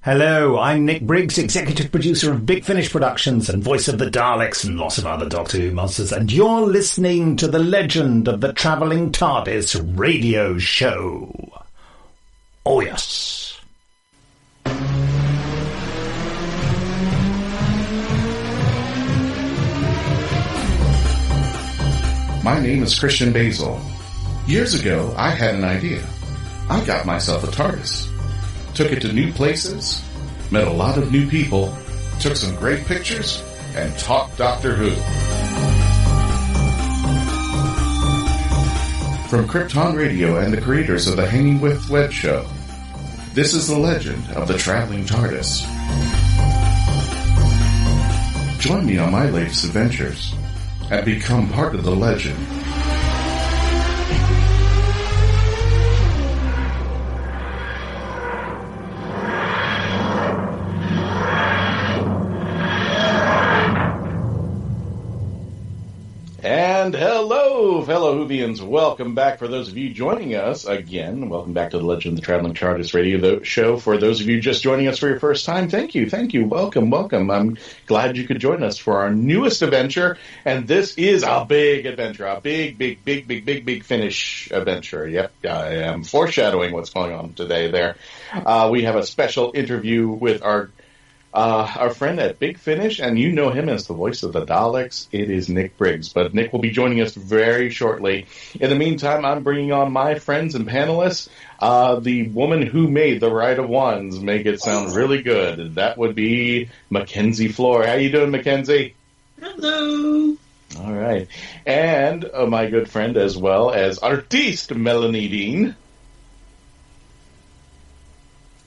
Hello, I'm Nick Briggs, executive producer of Big Finish Productions and voice of the Daleks and lots of other Doctor Who monsters, and you're listening to the legend of the Traveling Tardis radio show. Oh yes. My name is Christian Basel. Years ago, I had an idea. I got myself a TARDIS. Took it to new places, met a lot of new people, took some great pictures, and talked Doctor Who. From Krypton Radio and the creators of the Hangin web show, this is the legend of the Traveling Tardis. Join me on my latest adventures and become part of the legend. And hello, fellow Whovians. Welcome back. For those of you joining us again, welcome back to the Legend of the Traveling Tardis radio show. For those of you just joining us for your first time, thank you. Welcome. I'm glad you could join us for our newest adventure. And this is a big adventure, a big finish adventure. Yep, I am foreshadowing what's going on today there. We have a special interview with our friend at Big Finish, and you know him as the voice of the Daleks. It is Nick Briggs, but Nick will be joining us very shortly. In the meantime, I'm bringing on my friends and panelists, the woman who made the Rite of Wands make it sound really good. That would be Mackenzie Flohr. How you doing, Mackenzie? Hello. All right. And my good friend as well as Artist Melanie Dean.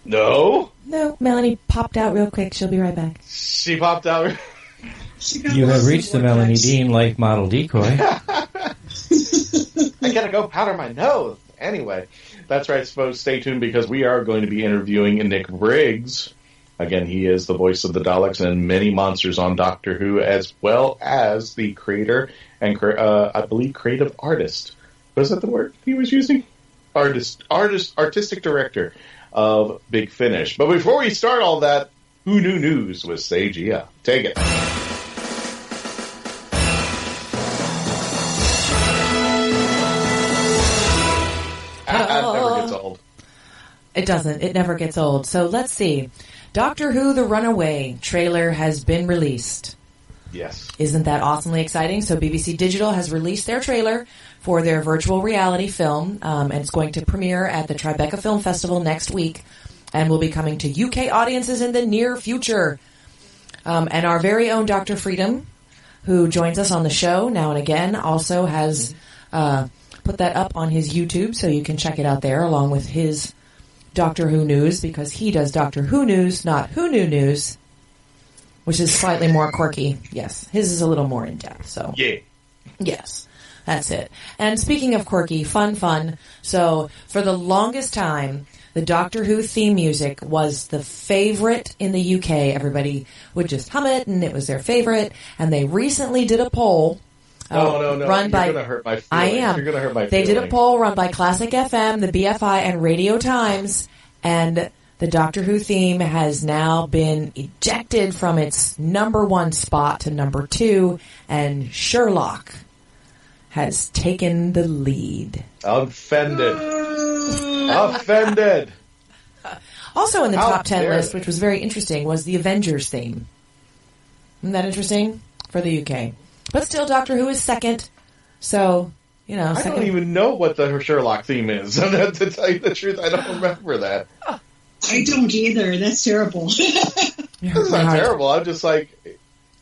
No, Melanie popped out real quick. She'll be right back. She popped out. You have reached the Melanie Dean like model decoy. I gotta go powder my nose. Anyway, that's right, folks. Stay tuned because we are going to be interviewing Nick Briggs. Again, he is the voice of the Daleks and many monsters on Doctor Who, as well as the creator and, I believe, creative artist. Was that the word he was using? Artistic director of Big Finish. But before we start all that, Who Knew News with Sagia. Take it. It never gets old. It doesn't. It never gets old. So let's see. Doctor Who The Runaway trailer has been released. Yes. Isn't that awesomely exciting? So BBC Digital has released their trailer for their virtual reality film, and it's going to premiere at the Tribeca Film Festival next week, and will be coming to UK audiences in the near future. And our very own Dr. Freedom, who joins us on the show now and again, also has put that up on his YouTube, so you can check it out there, along with his Doctor Who news, because he does Doctor Who news, not Who Knew News, which is slightly more quirky. Yes, his is a little more in-depth. So yeah. Yes. That's it. And speaking of quirky, fun. So, for the longest time, the Doctor Who theme music was the favorite in the UK. Everybody would just hum it, and it was their favorite. And they recently did a poll. No. Run by, You're going to hurt my feelings. I am. You're going to hurt my They feelings. did a poll run by Classic FM, the BFI, and Radio Times. And the Doctor Who theme has now been ejected from its number one spot to number 2. And Sherlock has taken the lead. Offended. Also in the How top 10 dare list, they. which was very interesting, was the Avengers theme. Isn't that interesting? For the UK. But still, Doctor Who is second. So, you know, I second. don't even know what the Sherlock theme is. To tell you the truth, I don't remember that. I don't either. That's terrible. It's not terrible. I'm just like,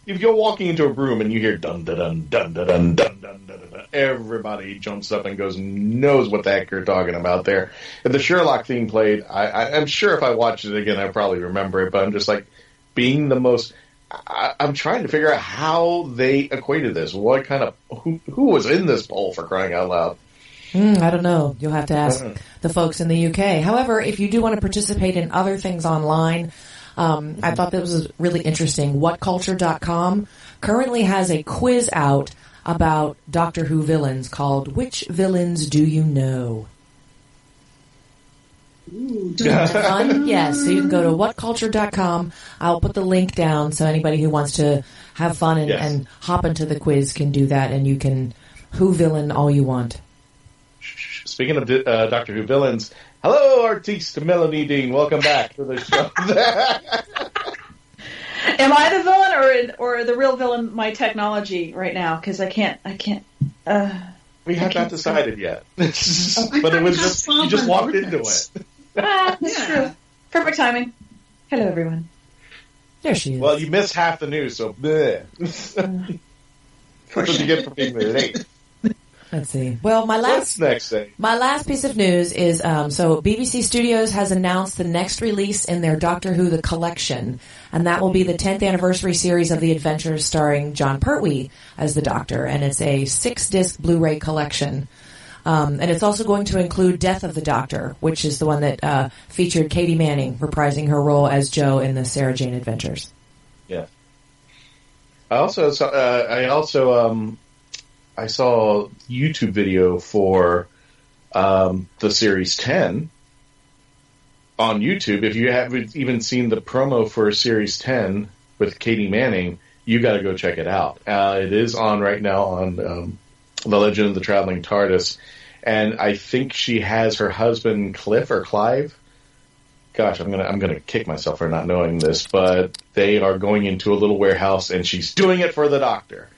if you're walking into a room and you hear dun dun dun dun dun dun dun dun dun dun, everybody jumps up and knows what the heck you're talking about there. If the Sherlock theme played, I'm sure if I watched it again, I'd probably remember it. But I'm just like, being the most. I'm trying to figure out how they equated this. What kind of who was in this poll, for crying out loud? I don't know. You'll have to ask the folks in the UK. However, if you do want to participate in other things online, I thought that was really interesting. WhatCulture.com currently has a quiz out about Doctor Who villains called Which Villains Do You Know? Ooh, Fun? Yes. So you can go to whatculture.com. I'll put the link down so anybody who wants to have fun and hop into the quiz can do that, and you can Who villain all you want. Speaking of Doctor Who villains, hello, Artist Melanie Dean. Welcome back to the show. Am I the villain or the real villain? My technology right now, because I can't. We have not decided yet, but it was just you just walked into it. That's true. Perfect timing. Hello, everyone. There she is. Well, you missed half the news, so bleh. What did you get for being late? Let's see. Well, my last piece of news is so BBC Studios has announced the next release in their Doctor Who The Collection, and that will be the 10th anniversary series of the adventures starring Jon Pertwee as the Doctor, and it's a 6-disc Blu-ray collection. And it's also going to include Death of the Doctor, which is the one that featured Katie Manning reprising her role as Jo in the Sarah Jane Adventures. Yeah. I saw a YouTube video for the Series 10 on YouTube. If you haven't even seen the promo for Series 10 with Katie Manning, you got to go check it out. It is on right now on The Legend of the Traveling Tardis, and I think she has her husband Clive. Gosh, I'm gonna kick myself for not knowing this, but they are going into a little warehouse, and she's doing it for the Doctor.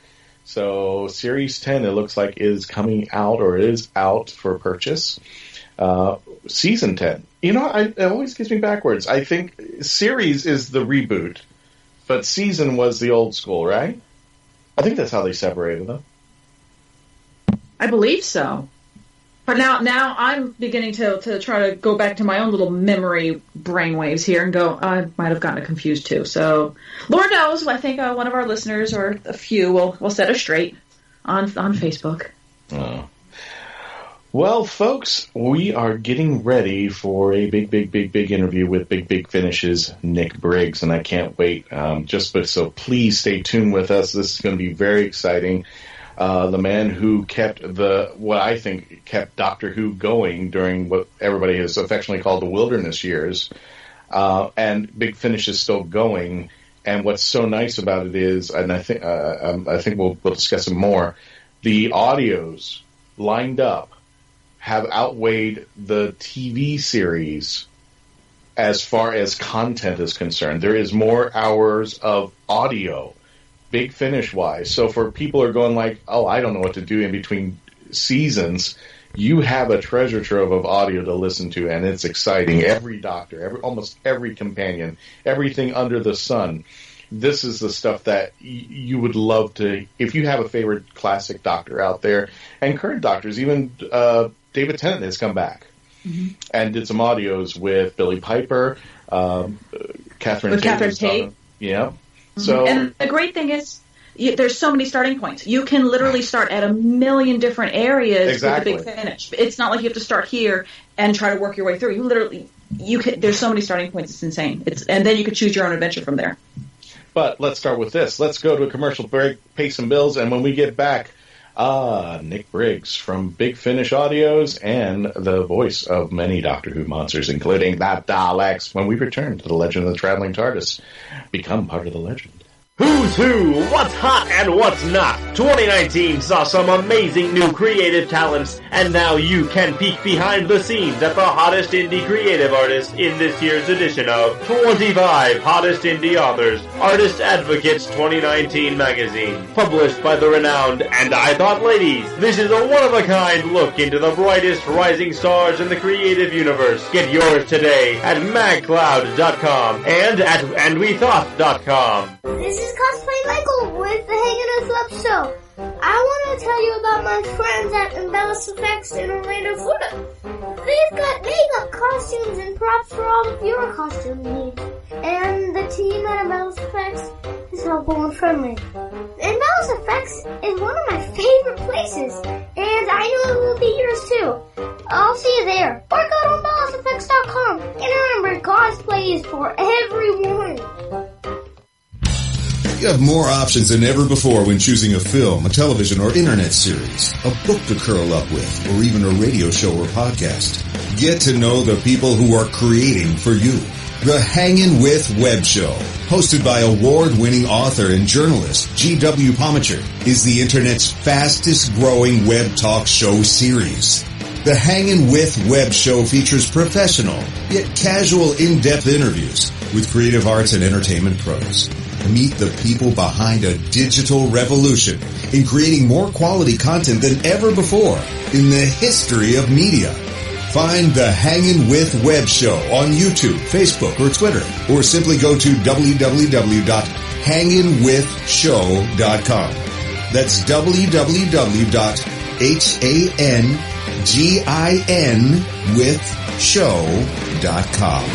So Series 10, it looks like, is coming out or is out for purchase. Season 10. You know, it always gets me backwards. I think Series is the reboot, but Season was the old school, right? I think that's how they separated them. I believe so. But now I'm beginning to try to go back to my own little memory brainwaves here and go, I might have gotten it confused too. So, Lord knows, I think one of our listeners or a few will set us straight on Facebook. Oh. Well, folks, we are getting ready for a big interview with Big Finish's Nick Briggs, and I can't wait. So please stay tuned with us. This is going to be very exciting. The man who kept Doctor Who going during what everybody has affectionately called the wilderness years, and Big Finish is still going. And what's so nice about it is, and I think we'll discuss it more, the audios lined up have outweighed the TV series as far as content is concerned. There is more hours of audio, Big Finish-wise. So for people who are going like, oh, I don't know what to do in between seasons, you have a treasure trove of audio to listen to, and it's exciting. Every Doctor, almost every companion, everything under the sun. This is the stuff that you would love to, if you have a favorite classic Doctor out there, and current Doctors, even David Tennant has come back and did some audios with Billy Piper, Catherine Tate. Yeah. So, and the great thing is, there's so many starting points. You can literally start at a million different areas with the Big Finish. It's not like you have to start here and try to work your way through. There's so many starting points. It's insane. And then you could choose your own adventure from there. But let's start with this. Let's go to a commercial break, pay some bills, and when we get back, Nick Briggs from Big Finish Audios and the voice of many Doctor Who monsters, including the Daleks, when we return to the Legend of the Traveling Tardis. Become part of the legend. Who's who? What's hot and what's not? 2019 saw some amazing new creative talents, and now you can peek behind the scenes at the hottest indie creative artists in this year's edition of 25 Hottest Indie Authors, Artist Advocates 2019 magazine. Published by the renowned And I Thought Ladies, this is a one-of-a-kind look into the brightest rising stars in the creative universe. Get yours today at magcloud.com and at andwethought.com. This is Cosplay Michael with the Hangin Show. I want to tell you about my friends at Embellis Effects in Orlando, Florida. They've got makeup, costumes, and props for all of your costume needs. And the team at Embellis Effects is helpful and friendly. Embellis Effects is one of my favorite places, and I know it will be yours too. I'll see you there. Or go to embelliseffects.com. And remember, cosplay is for everyone. You have more options than ever before when choosing a film, a television or internet series, a book to curl up with, or even a radio show or podcast. Get to know the people who are creating for you. The Hangin' With Web Show, hosted by award-winning author and journalist G.W. Pomacher, is the internet's fastest-growing web talk show series. The Hangin' With Web Show features professional, yet casual, in-depth interviews with creative arts and entertainment pros. Meet the people behind a digital revolution in creating more quality content than ever before in the history of media. Find the Hangin' With Web Show on YouTube, Facebook, or Twitter, or simply go to www.hanginwithshow.com. That's www.hanginwithshow.com.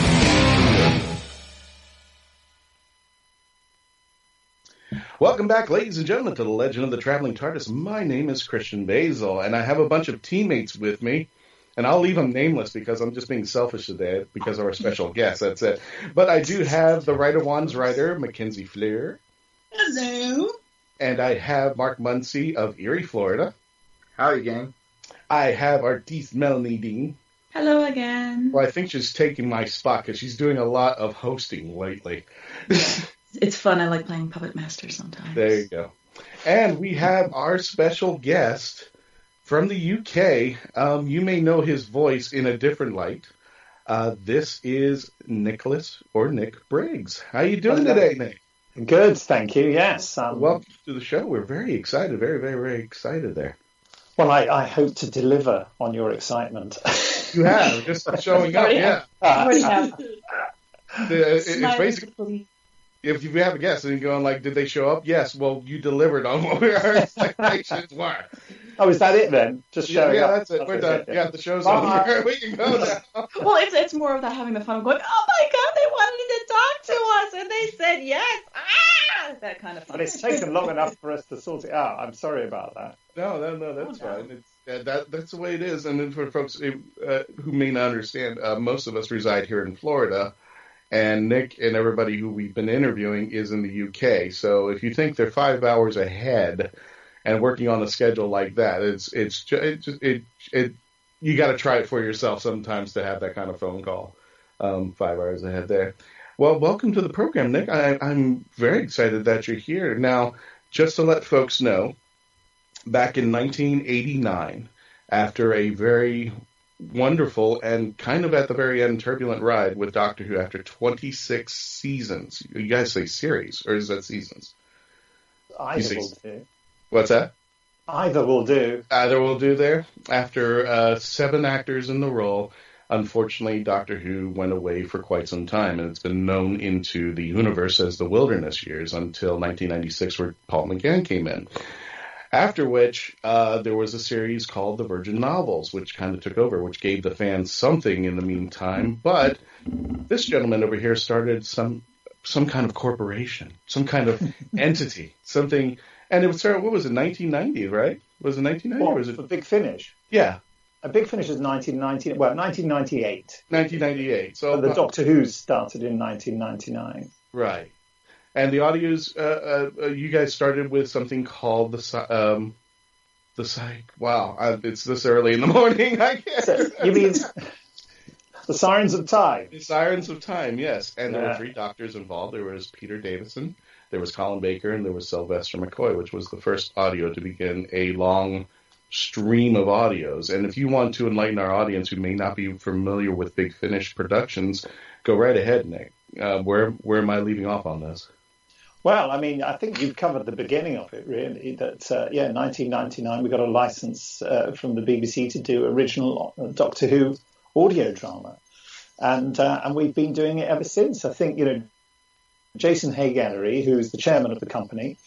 Welcome back, ladies and gentlemen, to the Legend of the Traveling Tardis. My name is Christian Basel, and I have a bunch of teammates with me. And I'll leave them nameless because I'm just being selfish today because of our special guest. That's it. But I do have the Writer One's writer, Mackenzie Flohr. Hello. And I have Mark Muncy of Erie, Florida. Howdy, gang. I have Artist Melanie Dean. Hello again. Well, I think she's taking my spot because she's doing a lot of hosting lately. It's fun. I like playing Puppet Master sometimes. There you go. And we have our special guest from the UK. You may know his voice in a different light. This is Nicholas or Nick Briggs. How you doing today, Nick? Good, thank you. Yes. Welcome to the show. We're very excited. Very, very, very excited there. Well, I hope to deliver on your excitement. You have. Just showing up, yeah. Already have. It's basically, if you have a guest and you're going like, did they show up? Yes. Well, you delivered on what our expectations were. Oh, is that it then? Just showing up. Yeah, that's it. We're done. Yeah, the show's over. We can go now. Well, it's more of that having the fun of going, oh my God, they wanted to talk to us, and they said yes. That kind of fun. But it's taken long enough for us to sort it out. I'm sorry about that. No, that's fine. It's that's the way it is. And then for folks who may not understand, most of us reside here in Florida, and Nick and everybody who we've been interviewing is in the UK. So if you think they're 5 hours ahead and working on a schedule like that, you got to try it for yourself sometimes to have that kind of phone call 5 hours ahead there. Well, welcome to the program, Nick. I'm very excited that you're here. Now, just to let folks know, back in 1989, after a very wonderful and kind of at the very end turbulent ride with Doctor Who after 26 seasons. You guys say series, or is that seasons? Either will do. What's that? Either will do. Either will do there. After 7 actors in the role, unfortunately, Doctor Who went away for quite some time, and it's been known into the Whoniverse as the Wilderness Years until 1996, where Paul McGann came in. After which, there was a series called The Virgin Novels, which kind of took over, which gave the fans something in the meantime. But this gentleman over here started some kind of corporation, some kind of entity, something. And it was started, what was it, 1990, right? Was it 1990 or was it? For Big Finish? Yeah. A Big Finish is 1998. 1998. So the Doctor Who started in 1999. Right. And the audios, you guys started with something called the Psych. Wow, it's this early in the morning. I can't. You mean the Sirens of Time? The Sirens of Time, yes. And there were 3 doctors involved. There was Peter Davison, there was Colin Baker, and there was Sylvester McCoy, which was the first audio to begin a long stream of audios. And if you want to enlighten our audience who may not be familiar with Big Finish Productions, go right ahead, Nick. Where am I leaving off on this? Well, I mean, I think you've covered the beginning of it, really. That 1999, we got a license from the BBC to do original Doctor Who audio drama, and we've been doing it ever since. I think Jason Hay-Gallery, who is the chairman of the company,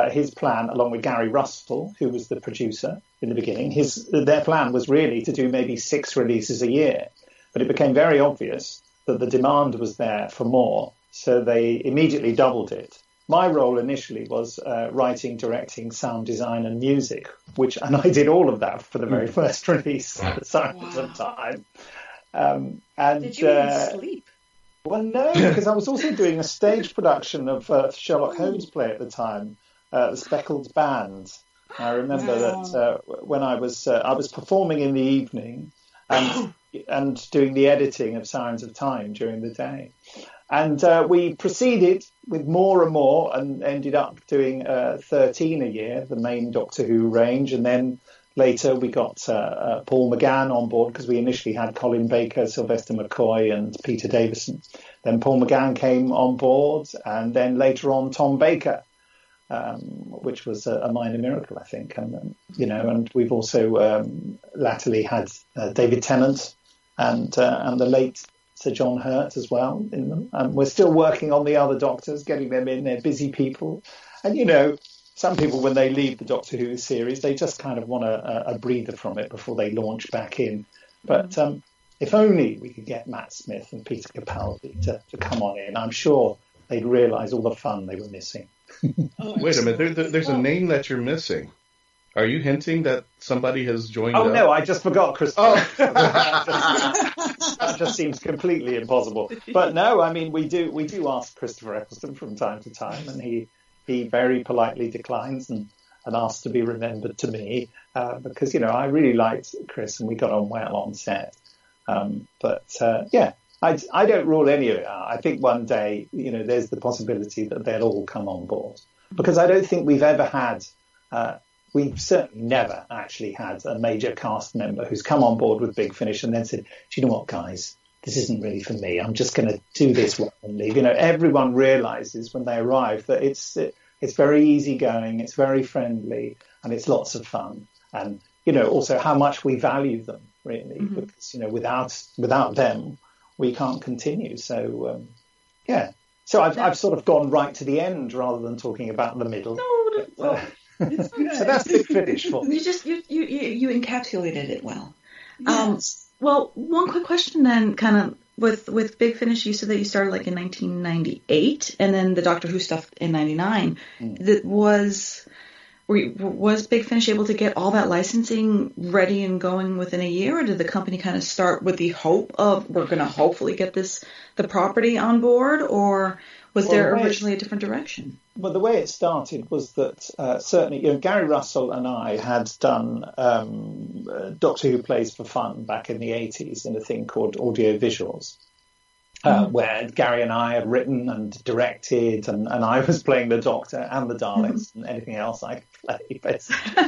his plan, along with Gary Russell, who was the producer in the beginning, their plan was really to do maybe 6 releases a year, but it became very obvious that the demand was there for more. So they immediately doubled it. My role initially was writing, directing, sound design, and music, and I did all of that for the very first release, The Sirens of Time. Did you even sleep? Well, no, because I was also doing a stage production of Sherlock Holmes play at the time, The Speckled Band. I remember that when I was performing in the evening, and and doing the editing of Sirens of Time during the day. And we proceeded with more and more and ended up doing 13 a year, the main Doctor Who range. And then later we got Paul McGann on board, because we initially had Colin Baker, Sylvester McCoy and Peter Davison. Then Paul McGann came on board, and then later on Tom Baker, which was a minor miracle, I think. And, and we've also latterly had David Tennant and the late Sir John Hurt as well in them. And we're still working on the other Doctors, getting them in. They're busy people. And, some people, when they leave the Doctor Who series, they just kind of want a breather from it before they launch back in. But if only we could get Matt Smith and Peter Capaldi to come on in, I'm sure they'd realise all the fun they were missing. Wait a minute, there's a name that you're missing. Are you hinting that somebody has joined up? No, I just forgot Christopher. That just seems completely impossible. But no, I mean, we do ask Christopher Eccleston from time to time, and he very politely declines and asks to be remembered to me, because, I really liked Chris and we got on well on set. I don't rule any of it out. I think one day, there's the possibility that they'll all come on board, because I don't think we've ever had, we've certainly never actually had a major cast member who's come on board with Big Finish and then said, do you know what, guys, this isn't really for me. I'm just going to do this one and leave. Everyone realizes when they arrive that it's very easygoing, it's very friendly, and it's lots of fun. And, also how much we value them, really, because, without them, we can't continue. So, So I've sort of gone right to the end rather than talking about the middle. No, so that's Big Finish for me. You encapsulated it well. Yes. Well, one quick question then, kind of with Big Finish. You said that you started like in 1998, and then the Doctor Who stuff in '99. Was Big Finish able to get all that licensing ready and going within a year, or did the company kind of start with the hope of we're going to hopefully get the property on board, or was there originally a different direction? Well, the way it started was that certainly, Gary Russell and I had done Doctor Who Plays for Fun back in the 80s in a thing called Audio Visuals, where Gary and I had written and directed, and I was playing the Doctor and the Daleks and anything else I could play, basically.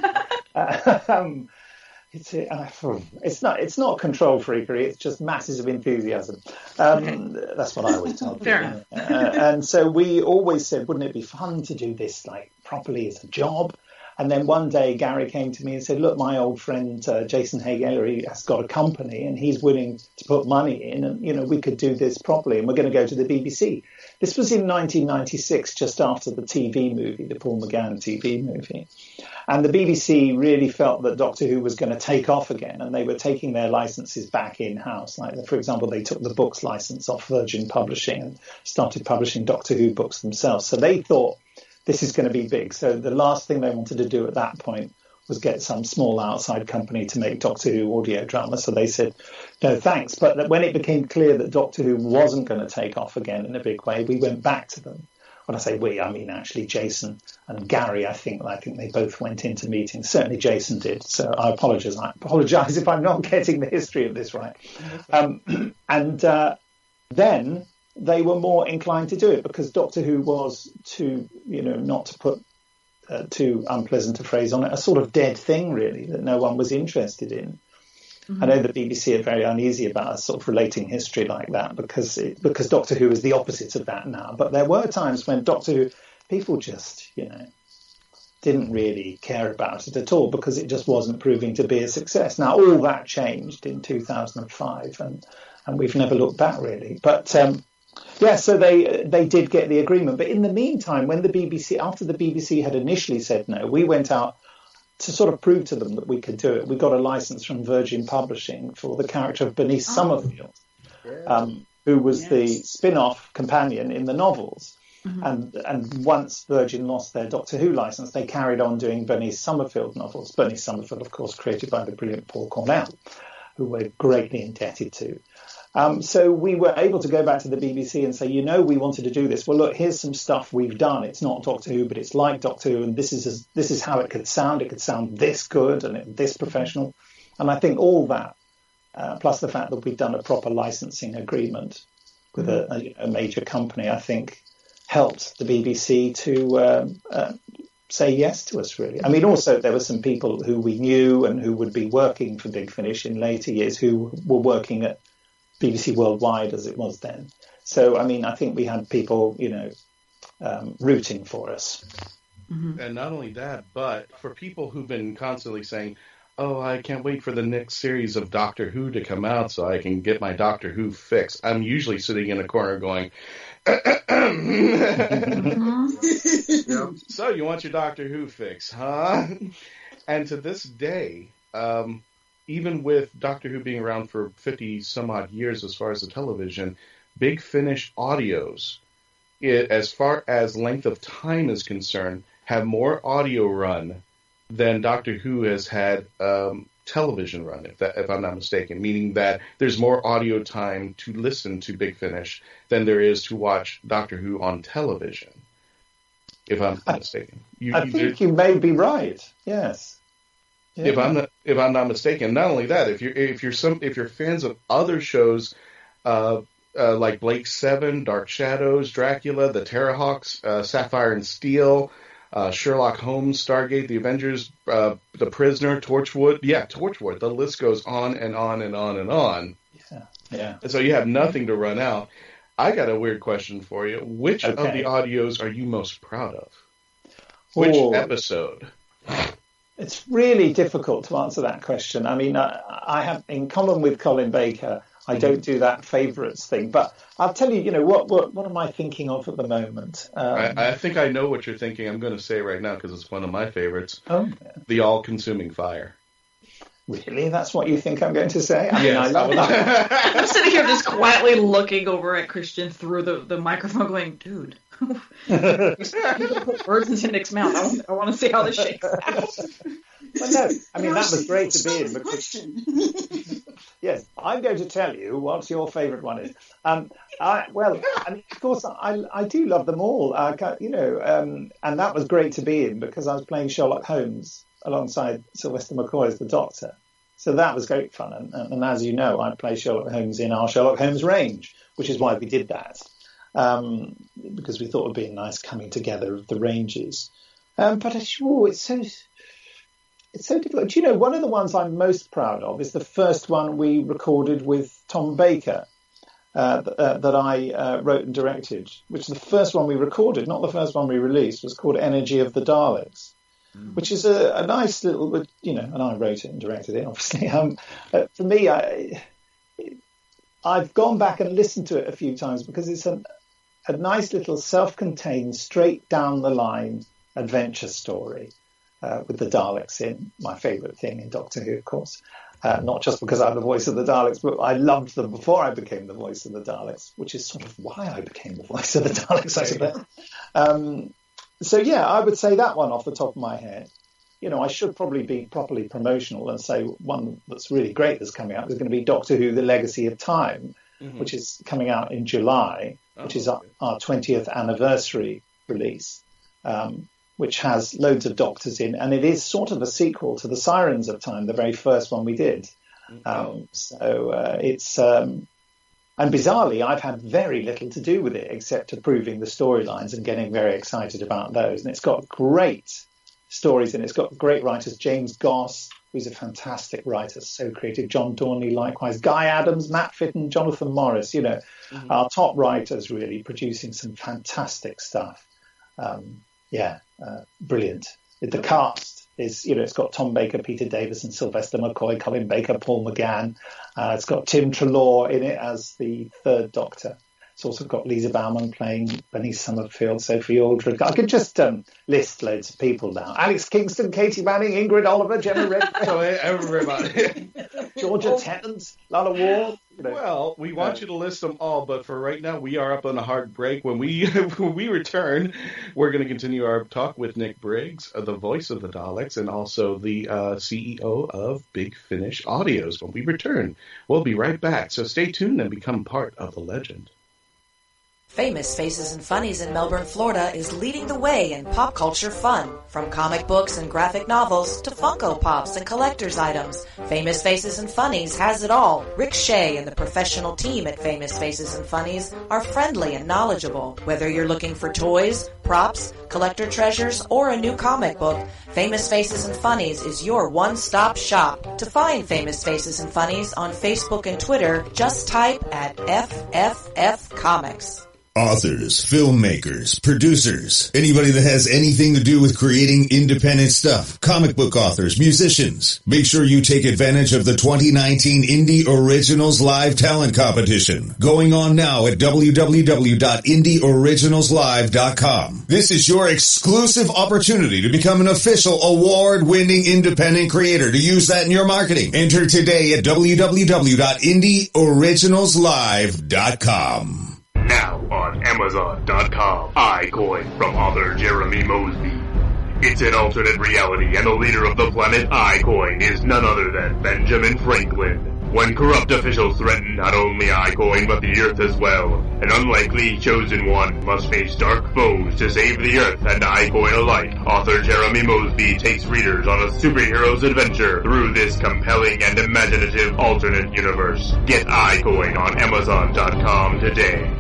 It's not control freakery. It's just masses of enthusiasm. That's what I always tell people. And so we always said, wouldn't it be fun to do this like properly as a job? And then one day Gary came to me and said, look, my old friend Jason Hay-Ellery has got a company and he's willing to put money in, and we could do this properly, and we're going to go to the BBC. This was in 1996, just after the TV movie, the Paul McGann TV movie. And the BBC really felt that Doctor Who was going to take off again, and they were taking their licenses back in-house. Like, for example, they took the books license off Virgin Publishing and started publishing Doctor Who books themselves. So they thought this is going to be big. So the last thing they wanted to do at that point was get some small outside company to make Doctor Who audio drama. So they said, no, thanks. But when it became clear that Doctor Who wasn't going to take off again in a big way, we went back to them. When I say we, I mean actually Jason and Gary. I think they both went into meetings. Certainly Jason did. So I apologise if I'm not getting the history of this right. Then they were more inclined to do it because Doctor Who was too, not to put too unpleasant a phrase on it, a sort of dead thing really that no one was interested in. Mm-hmm. I know the BBC are very uneasy about us sort of relating history like that because Doctor Who is the opposite of that now. But there were times when Doctor Who, people just, didn't really care about it at all because it just wasn't proving to be a success. Now, all that changed in 2005 and we've never looked back really. But, so they did get the agreement. But in the meantime, when after the BBC had initially said no, we went out to sort of prove to them that we could do it. We got a license from Virgin Publishing for the character of Bernice Summerfield, who was the spin-off companion in the novels. Mm-hmm. And once Virgin lost their Doctor Who license, they carried on doing Bernice Summerfield novels. Bernice Summerfield, of course, created by the brilliant Paul Cornell, who we're greatly indebted to. So we were able to go back to the BBC and say, we wanted to do this. Well, look, here's some stuff we've done. It's not Doctor Who, but it's like Doctor Who, and this is how it could sound. It could sound this good and this professional. And I think all that plus the fact that we'd done a proper licensing agreement with a major company, I think helped the BBC to say yes to us, really. I mean, also there were some people who we knew and who would be working for Big Finish in later years who were working at BBC Worldwide as it was then. So, I mean, I think we had people, rooting for us. Mm-hmm. And not only that, but for people who've been constantly saying, oh, I can't wait for the next series of Doctor Who to come out so I can get my Doctor Who fix. I'm usually sitting in a corner going, so you want your Doctor Who fix, huh? And to this day, even with Doctor Who being around for 50 some odd years as far as the television, Big Finish audios, as far as length of time is concerned, have more audio run than Doctor Who has had television run, if I'm not mistaken, meaning that there's more audio time to listen to Big Finish than there is to watch Doctor Who on television, if I'm not mistaken. I think you may be right. Yes. Yeah. If I'm not mistaken. Not only that, if you're fans of other shows like Blake 7, Dark Shadows, Dracula, The Terrahawks, Sapphire and Steel, Sherlock Holmes, Stargate, The Avengers, The Prisoner, Torchwood. Yeah, Torchwood. The list goes on and on and on and on. Yeah. And so you have nothing to run out. I got a weird question for you. Which of the audios are you most proud of? Which episode? It's really difficult to answer that question. I mean, I have, in common with Colin Baker, I don't do that favourites thing. But I'll tell you, what am I thinking of at the moment? I think I know what you're thinking. I'm going to say right now because it's one of my favourites. Oh, yeah. The All-Consuming Fire. Really? That's what you think I'm going to say? I mean, I love that. I'm sitting here just quietly looking over at Christian through the microphone going, dude, you put words into Nick's mouth. I want to see how this shakes out. Well, no, I mean, that was great to be in. Because, yes, I'm going to tell you what your favourite one is. Of course, I do love them all. And that was great to be in because I was playing Sherlock Holmes alongside Sylvester McCoy as the Doctor. So that was great fun. And as you know, I play Sherlock Holmes in our Sherlock Holmes range, which is why we did that. Because we thought it would be a nice coming together of the ranges. But it's so difficult. Do you know, one of the ones I'm most proud of is the first one we recorded with Tom Baker that I wrote and directed, which the first one we recorded, not the first one we released, was called Energy of the Daleks, which is a nice little, and I wrote it and directed it, obviously. For me, I've gone back and listened to it a few times because it's a nice little self-contained, straight down the line adventure story. With the Daleks in, my favourite thing in Doctor Who, of course. Not just because I'm the voice of the Daleks, but I loved them before I became the voice of the Daleks, which is sort of why I became the voice of the Daleks, I suppose. So, I would say that one off the top of my head. I should probably be properly promotional and say one that's really great that's coming out is going to be Doctor Who, The Legacy of Time, which is coming out in July, which is our 20th anniversary release. Which has loads of Doctors in, and it is sort of a sequel to the Sirens of Time, the very first one we did. It's and bizarrely, I've had very little to do with it except approving the storylines and getting very excited about those. And it's got great stories in it. It's got great writers, James Goss, who's a fantastic writer, so creative. John Dorney, likewise. Guy Adams, Matt Fitton, Jonathan Morris. Our top writers really producing some fantastic stuff. Brilliant. The cast is, it's got Tom Baker, Peter Davison, Sylvester McCoy, Colin Baker, Paul McGann. It's got Tim Treloar in it as the third Doctor. It's also got Lisa Bauman playing Bernice Summerfield, Sophie Aldred. I could just list loads of people now. Alex Kingston, Katie Manning, Ingrid Oliver, Gemma Redford. Everybody. Georgia Tennant, Lana Ward. Well, we want you to list them all, but for right now, we are up on a hard break. When we return, we're going to continue our talk with Nick Briggs, the voice of the Daleks, and also the CEO of Big Finish Audios. When we return, we'll be right back. So stay tuned and become part of the legend. Famous Faces and Funnies in Melbourne, Florida is leading the way in pop culture fun. From comic books and graphic novels to Funko Pops and collector's items, Famous Faces and Funnies has it all. Rick Shea and the professional team at Famous Faces and Funnies are friendly and knowledgeable. Whether you're looking for toys, props, collector treasures, or a new comic book, Famous Faces and Funnies is your one-stop shop. To find Famous Faces and Funnies on Facebook and Twitter, just type at FFF Comics. Authors, filmmakers, producers, anybody that has anything to do with creating independent stuff, comic book authors, musicians. Make sure you take advantage of the 2019 Indie Originals Live Talent Competition, going on now at www.indieoriginalslive.com. This is your exclusive opportunity to become an official award-winning independent creator to use that in your marketing. Enter today at www.indieoriginalslive.com. Now on Amazon.com, iCoin from author Jeremy Mosby. It's an alternate reality, and the leader of the planet iCoin is none other than Benjamin Franklin. When corrupt officials threaten not only iCoin but the Earth as well, an unlikely chosen one must face dark foes to save the Earth and iCoin alike. Author Jeremy Mosby takes readers on a superhero's adventure through this compelling and imaginative alternate universe. Get iCoin on Amazon.com today.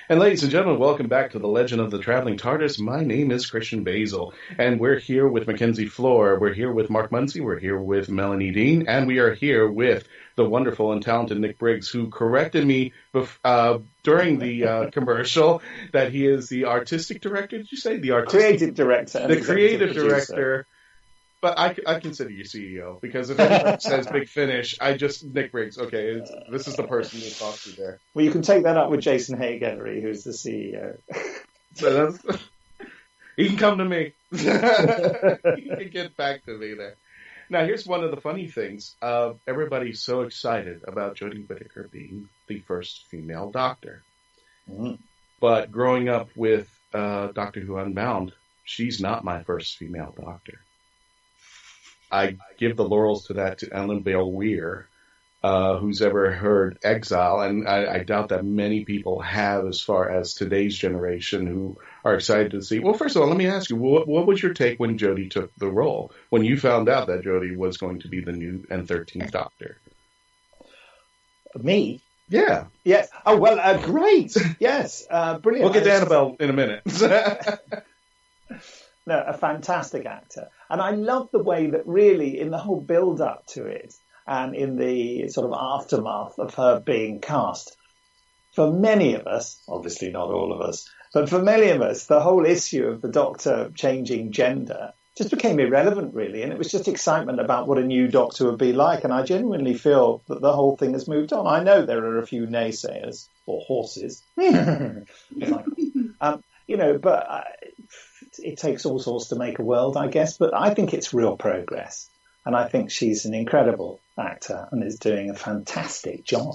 And ladies and gentlemen, welcome back to the Legend of the Traveling Tardis. My name is Christian Basel, and we're here with Mackenzie Flohr. We're here with Mark Muncy. We're here with Melanie Dean, and we are here with the wonderful and talented Nick Briggs, who corrected me during the commercial that he is the artistic director. Did you say the creative director? The creative director. But I consider you CEO, because if anyone says Big Finish, Nick Briggs, okay, this is the person to talk to there. Well, you can take that up with Jason Haigh-Ellery, who's the CEO. So he can come to me. He can get back to me there. Now, here's one of the funny things. Everybody's so excited about Jodie Whittaker being the first female Doctor. Mm. But growing up with Doctor Who Unbound, she's not my first female Doctor. I give the laurels to that to Ellen Bale Weir, who's ever heard Exile, and I doubt that many people have as far as today's generation who are excited to see. Well, first of all, let me ask you, what was your take when Jodie took the role, when you found out that Jodie was going to be the new and 13th Doctor? Me? Yeah. Yes. Oh, well, great. Yes. Brilliant. We'll get to Annabelle in a minute. No, a fantastic actor. And I love the way that really in the whole build-up to it and in the sort of aftermath of her being cast, for many of us, obviously not all of us, but for many of us, the whole issue of the Doctor changing gender just became irrelevant, really. And it was just excitement about what a new Doctor would be like. And I genuinely feel that the whole thing has moved on. I know there are a few naysayers, or horses, but it takes all sorts to make a world, I guess, but I think it's real progress. And I think she's an incredible actor and is doing a fantastic job.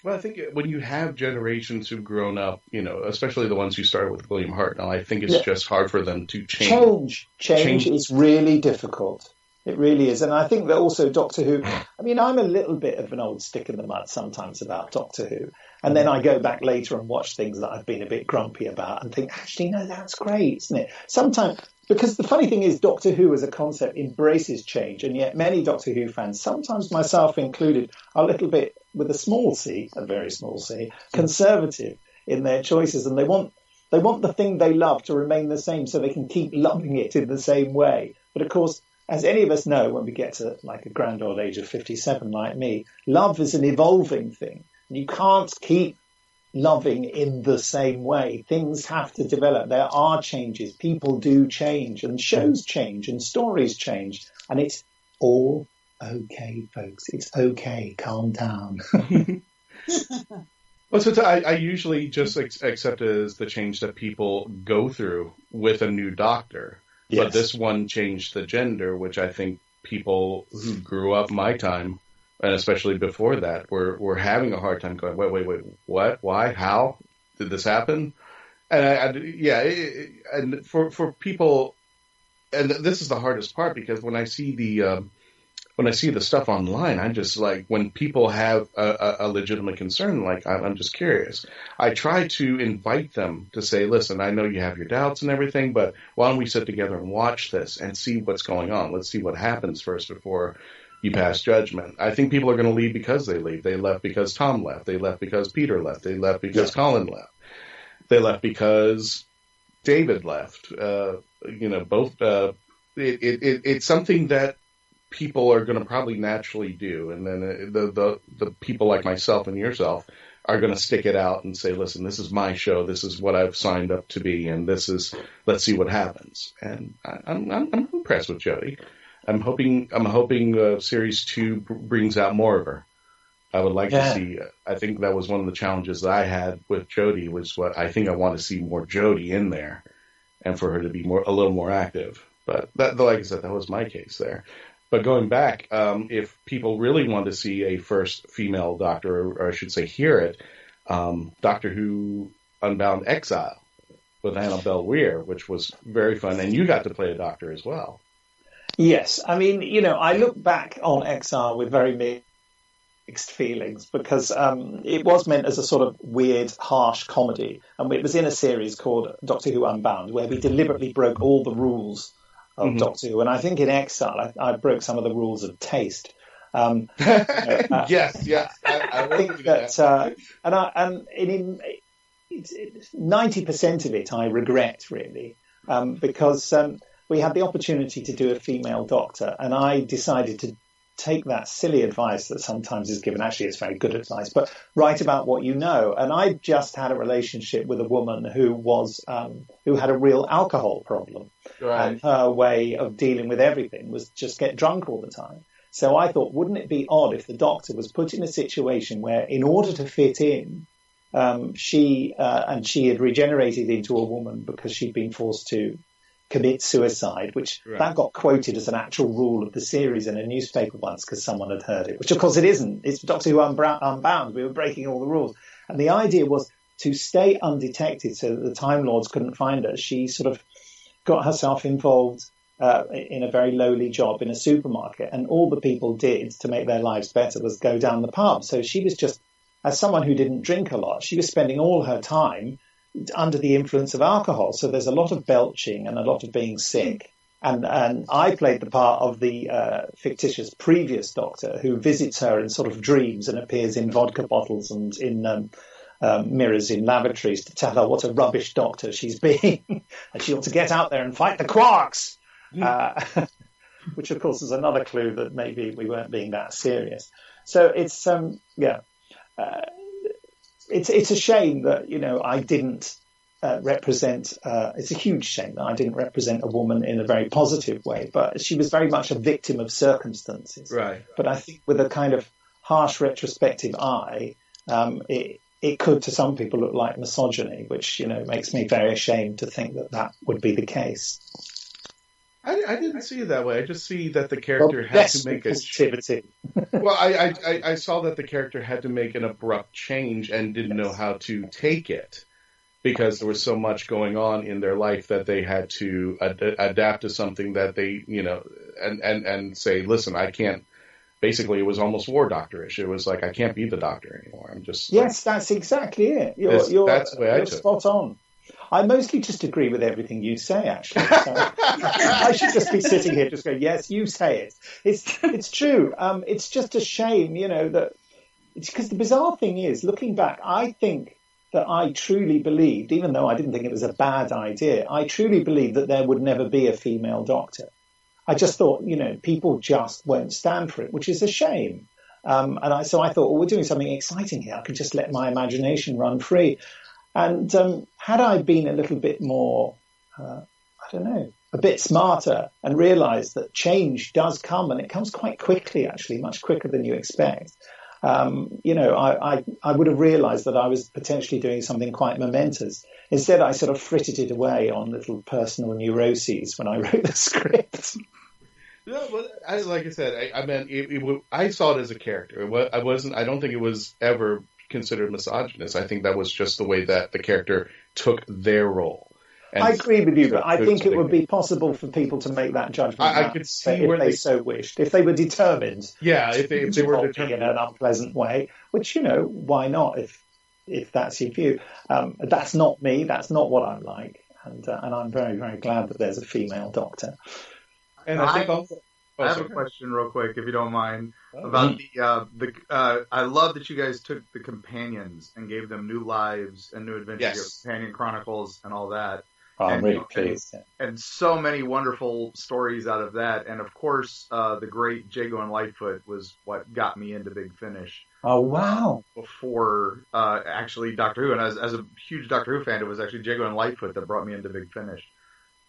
Well, I think when you have generations who've grown up, especially the ones who started with William Hartnell, I think it's just hard for them to change. Change is really difficult. It really is. And I think that also Doctor Who, I'm a little bit of an old stick in the mud sometimes about Doctor Who. And then I go back later and watch things that I've been a bit grumpy about and think, actually, no, that's great, isn't it? Sometimes, because the funny thing is Doctor Who as a concept embraces change, and yet many Doctor Who fans, sometimes myself included, are a little bit, with a small c, a very small c, conservative in their choices, and they want the thing they love to remain the same so they can keep loving it in the same way. But of course, as any of us know when we get to like a grand old age of 57 like me, love is an evolving thing. You can't keep loving in the same way. Things have to develop. There are changes. People do change, and shows change, and stories change. And it's all okay, folks. It's okay. Calm down. Well, so I usually just accept it as the change that people go through with a new Doctor. Yes. But this one changed the gender, which I think people who grew up my time, and especially before that, we're having a hard time going, wait, what? Why? How? Did this happen? And and for people, and this is the hardest part, because when I see the when I see the stuff online, I'm just like, when people have a legitimate concern, like, I'm just curious. I try to invite them to say, listen, I know you have your doubts and everything, but why don't we sit together and watch this and see what's going on? Let's see what happens first before you pass judgment. I think people are going to leave because they leave. They left because Tom left. They left because Peter left. They left because Colin left. They left because David left. Both. It's something that people are going to probably naturally do, and then the people like myself and yourself are going to stick it out and say, listen, this is my show, this is what I've signed up to be, and let's see what happens. And I'm impressed with Jodie. I'm hoping series 2 brings out more of her. I would like to see. I think that was one of the challenges that I had with Jodie, was what I think I want to see more Jodie in there, and for her to be a little more active. But that, like I said, that was my case there. But going back, if people really want to see a first female Doctor, or I should say hear it, Doctor Who Unbound Exile with Annabelle Weir, which was very fun, and you got to play a Doctor as well. Yes, I mean, I look back on Exile with very mixed feelings, because it was meant as a sort of weird, harsh comedy, and it was in a series called Doctor Who Unbound, where we deliberately broke all the rules of Doctor Who, and I think in Exile I broke some of the rules of taste. Yes, I think that, and in 90% of it I regret, really, because we had the opportunity to do a female Doctor, and I decided to take that silly advice that sometimes is given. Actually, it's very good advice, but write about what you know. And I just had a relationship with a woman who had a real alcohol problem. Right. And her way of dealing with everything was just get drunk all the time. So I thought, wouldn't it be odd if the Doctor was put in a situation where, in order to fit in, she had regenerated into a woman because she'd been forced to commit suicide, which that got quoted as an actual rule of the series in a newspaper once because someone had heard it, which of course it isn't. It's Doctor Who Unbound. We were breaking all the rules. And the idea was to stay undetected so that the Time Lords couldn't find her. She sort of got herself involved in a very lowly job in a supermarket, and all the people did to make their lives better was go down the pub. So she was just, as someone who didn't drink a lot, she was spending all her time under the influence of alcohol. So there's a lot of belching and a lot of being sick. And I played the part of the fictitious previous Doctor who visits her in sort of dreams and appears in vodka bottles and in mirrors in lavatories to tell her what a rubbish Doctor she's being, and she ought to get out there and fight the Quarks. Which of course is another clue that maybe we weren't being that serious. So it's it's a shame that I didn't represent. It's a huge shame that I didn't represent a woman in a very positive way, but she was very much a victim of circumstances. Right. But I think with a kind of harsh retrospective eye, it could to some people look like misogyny, which makes me very ashamed to think that would be the case. I didn't see it that way. I just see that the character had to make positivity. Well, I saw that the character had to make an abrupt change and didn't know how to take it because there was so much going on in their life that they had to adapt to something that they, and say, listen, I can't. Basically, it was almost War Doctor-ish. It was like, I can't be the Doctor anymore. I'm just. Yes, that's exactly it. That's the way I took it. Spot on. I mostly just agree with everything you say, actually. So I should just be sitting here just going, yes, you say it. It's true. It's just a shame, that it's because the bizarre thing is, looking back, I think that I truly believed, even though I didn't think it was a bad idea, I truly believed that there would never be a female Doctor. I just thought, people just won't stand for it, which is a shame. So I thought, well, we're doing something exciting here. I could just let my imagination run free. And had I been a little bit more, a bit smarter and realised that change does come, and it comes quite quickly, actually, much quicker than you expect, I would have realised that I was potentially doing something quite momentous. Instead, I sort of frittered it away on little personal neuroses when I wrote the script. No, but like I said, I saw it as a character. I don't think it was ever considered misogynist. I think that was just the way that the character took their role. I agree with you, but I think it would be possible for people to make that judgment. I could see if where they so wished, if they were determined. Yeah, if they were determined in an unpleasant way, which, why not? If that's your view, that's not me. That's not what I'm like, and I'm very, very glad that there's a female doctor. And I think also. I have a question real quick, if you don't mind, about I love that you guys took the companions and gave them new lives and new adventures. Yes. Companion Chronicles and all that. I'm really pleased. And so many wonderful stories out of that. And of course, the great Jago and Lightfoot was what got me into Big Finish. Oh, wow. Before actually Doctor Who. And as a huge Doctor Who fan, it was actually Jago and Lightfoot that brought me into Big Finish.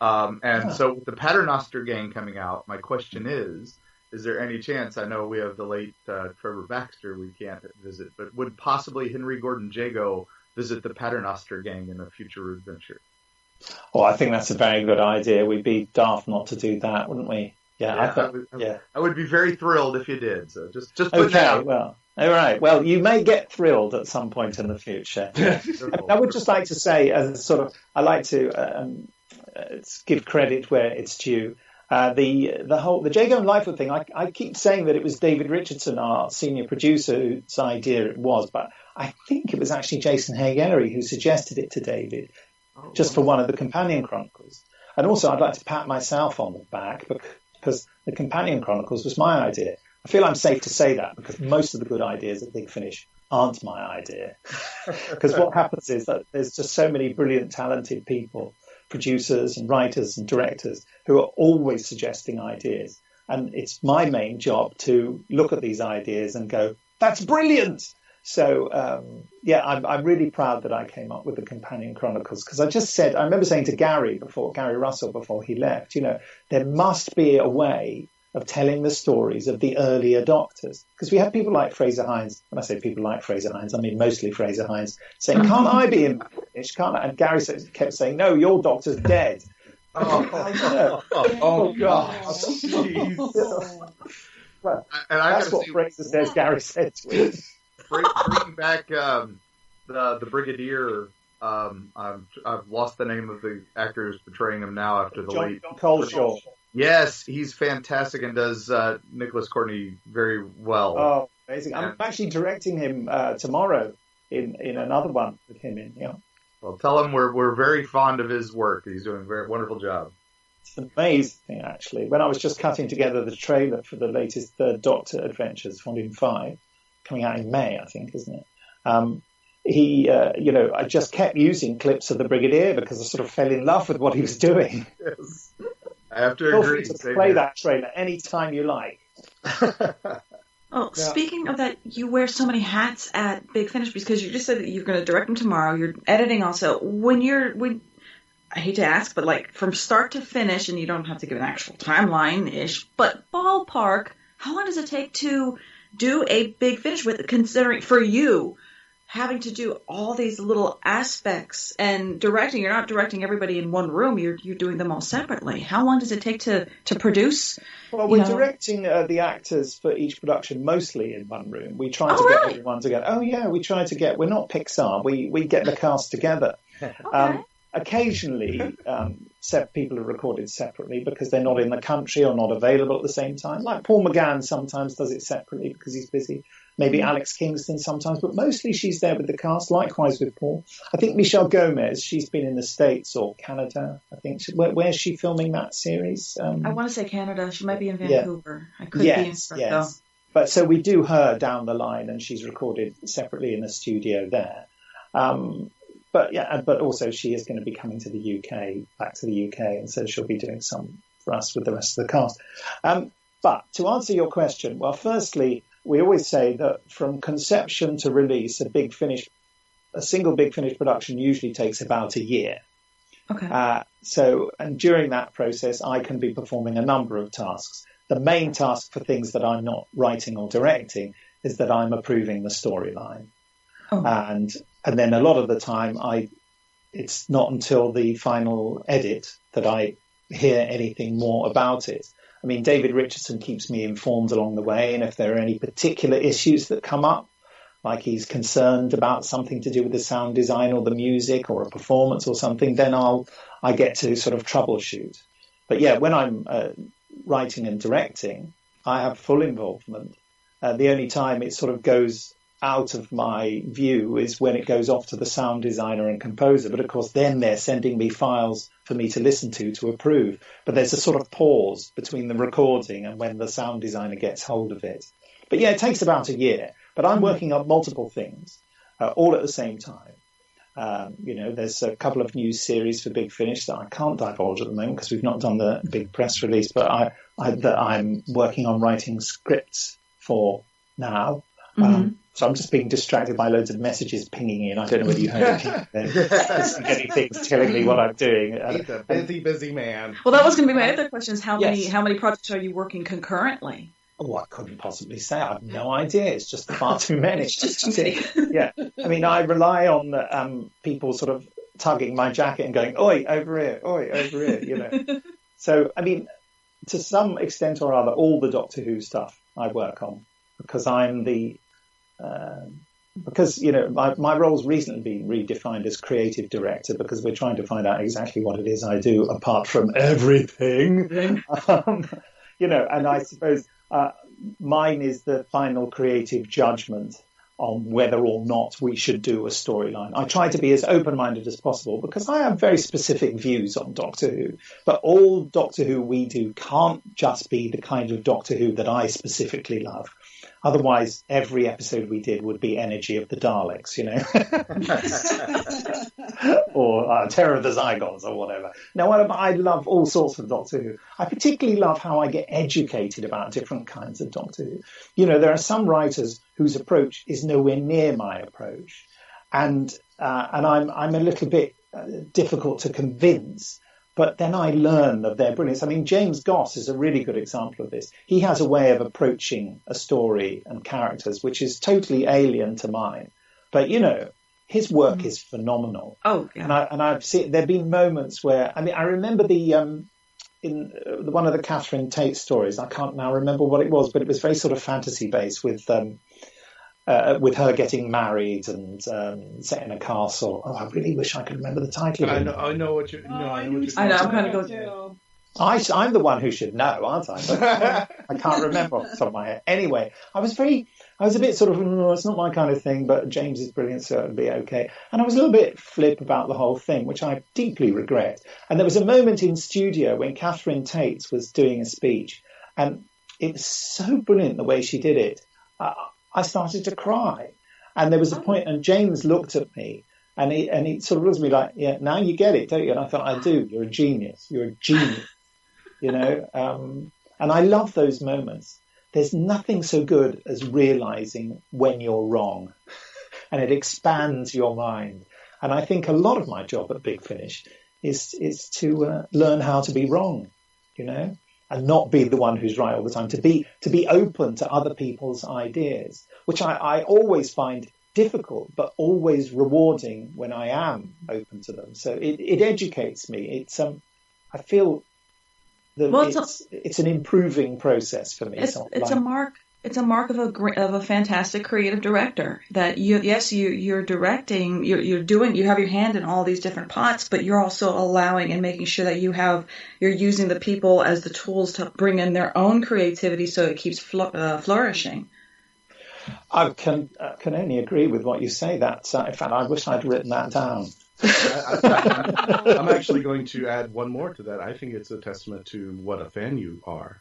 So with the Paternoster gang coming out, my question is there any chance, I know we have the late Trevor Baxter we can't visit, but would possibly Henry Gordon Jago visit the Paternoster gang in a future adventure? Oh, I think that's a very good idea. We'd be daft not to do that, wouldn't we? Yeah, I would be very thrilled if you did. So just put okay, that out. Well, all right. Well, you may get thrilled at some point in the future. I would just like to say, as a sort of, I like to give credit where it's due. The Jago and Lightfoot thing, I keep saying that it was David Richardson, our senior producer, whose idea it was, but I think it was actually Jason Haggerty who suggested it to David, just for one of the Companion Chronicles. And also, I'd like to pat myself on the back because the Companion Chronicles was my idea. I feel I'm safe to say that because most of the good ideas at Big Finish aren't my idea. Because what happens is that there's just so many brilliant, talented people, producers and writers and directors who are always suggesting ideas. And it's my main job to look at these ideas and go, that's brilliant. So, I'm really proud that I came up with the Companion Chronicles because I remember saying to Gary Russell before he left, there must be a way of telling the stories of the earlier Doctors. Because we had people like Fraser Hines. When I say people like Fraser Hines, I mean mostly Fraser Hines, saying, can't I be in British? Can't I? And Gary kept saying, no, your Doctor's dead. Oh God. Well, that's what Fraser says Gary said to him. Bringing back the Brigadier, I've lost the name of the actor who's portraying him now after the late John Coleshaw. Yes, he's fantastic and does Nicholas Courtney very well. Oh, amazing! I'm actually directing him tomorrow in another one with him in. Yeah. Well, tell him we're very fond of his work. He's doing a very wonderful job. It's amazing, actually. When I was just cutting together the trailer for the latest Third Doctor Adventures, Volume 5, coming out in May, I think, isn't it? I just kept using clips of the Brigadier because I sort of fell in love with what he was doing. Yes. I have to Feel agree. free to play that trailer anytime you like. Oh, speaking of that, you wear so many hats at Big Finish because you just said that you're going to direct them tomorrow. You're editing also. I hate to ask, but like from start to finish, and you don't have to give an actual timeline-ish, but ballpark, how long does it take to do a Big Finish with, considering for you having to do all these little aspects and directing? You're not directing everybody in one room. You're doing them all separately. How long does it take to produce? Well, we're directing the actors for each production mostly in one room. We try to get everyone together. Oh yeah, we try to get. We're not Pixar. We get the cast together. Okay. Occasionally, people are recorded separately because they're not in the country or not available at the same time. Like Paul McGann sometimes does it separately because he's busy. Maybe Alex Kingston sometimes, but mostly she's there with the cast. Likewise with Paul. I think Michelle Gomez, she's been in the States or Canada. I think where's she filming that series? I want to say Canada. She might be in Vancouver. Yeah. I could be incorrect though. But so we do her down the line, and she's recorded separately in the studio there. But also she is going to be coming to the UK, back to the UK, and so she'll be doing some for us with the rest of the cast. But to answer your question, well, firstly, we always say that from conception to release, a single Big Finish production usually takes about a year. Okay. And during that process, I can be performing a number of tasks. The main task for things that I'm not writing or directing is that I'm approving the storyline. Oh. And then a lot of the time, it's not until the final edit that I hear anything more about it. I mean, David Richardson keeps me informed along the way, and if there are any particular issues that come up, like he's concerned about something to do with the sound design or the music or a performance or something, then I get to sort of troubleshoot. But yeah, when I'm writing and directing, I have full involvement. The only time it sort of goes out of my view is when it goes off to the sound designer and composer. But of course, then they're sending me files for me to listen to approve. But there's a sort of pause between the recording and when the sound designer gets hold of it. But yeah, it takes about a year. But I'm working on multiple things all at the same time. There's a couple of new series for Big Finish that I can't divulge at the moment because we've not done the big press release. But I'm working on writing scripts for now. So I'm just being distracted by loads of messages pinging in. I don't know whether you heard it. Getting things telling me what I'm doing. He's a busy man. Well, that was going to be my other question: is how many projects are you working concurrently? Oh, I couldn't possibly say. I have no idea. It's just far too many. It's just too many. Yeah, I mean, I rely on people sort of tugging my jacket and going, "Oi, over here! Oi, over here!" You know. So, I mean, to some extent or other, all the Doctor Who stuff I work on because I'm the my role's recently been redefined as creative director because we're trying to find out exactly what it is I do apart from everything. And I suppose mine is the final creative judgment on whether or not we should do a storyline. I try to be as open-minded as possible because I have very specific views on Doctor Who, but all Doctor Who we do can't just be the kind of Doctor Who that I specifically love. Otherwise, every episode we did would be Energy of the Daleks, or Terror of the Zygons or whatever. Now, I love all sorts of Doctor Who. I particularly love how I get educated about different kinds of Doctor Who. There are some writers whose approach is nowhere near my approach, and I'm a little bit difficult to convince. But then I learn of their brilliance. I mean, James Goss is a really good example of this. He has a way of approaching a story and characters which is totally alien to mine. But, his work is phenomenal. Oh, yeah. And I've seen there have been moments where, I remember in one of the Catherine Tate stories, I can't now remember what it was, but it was very sort of fantasy based with her getting married and set in a castle. Oh, I really wish I could remember the title. I know what you're. I'm kind of going. I'm the one who should know, aren't I? But I can't remember off the top of my head. Anyway, I was a bit sort of, it's not my kind of thing, but James is brilliant, so it'll be okay. And I was a little bit flip about the whole thing, which I deeply regret. And there was a moment in studio when Catherine Tate was doing a speech, and it was so brilliant the way she did it. I started to cry. And there was a point, and James looked at me, and he sort of looked at me like, yeah, now you get it, don't you? And I thought, I do. You're a genius. You're a genius. And I love those moments. There's nothing so good as realizing when you're wrong, and it expands your mind. And I think a lot of my job at Big Finish is to learn how to be wrong, and not be the one who's right all the time. To be open to other people's ideas, which I always find difficult, but always rewarding when I am open to them. So it educates me. I feel that it's an improving process for me. It's a mark of a fantastic creative director that you're directing, you have your hand in all these different pots, but you're also allowing and making sure that you're using the people as the tools to bring in their own creativity so it keeps flourishing. I can only agree with what you say. In fact, I wish I'd written that down. I'm actually going to add one more to that. I think it's a testament to what a fan you are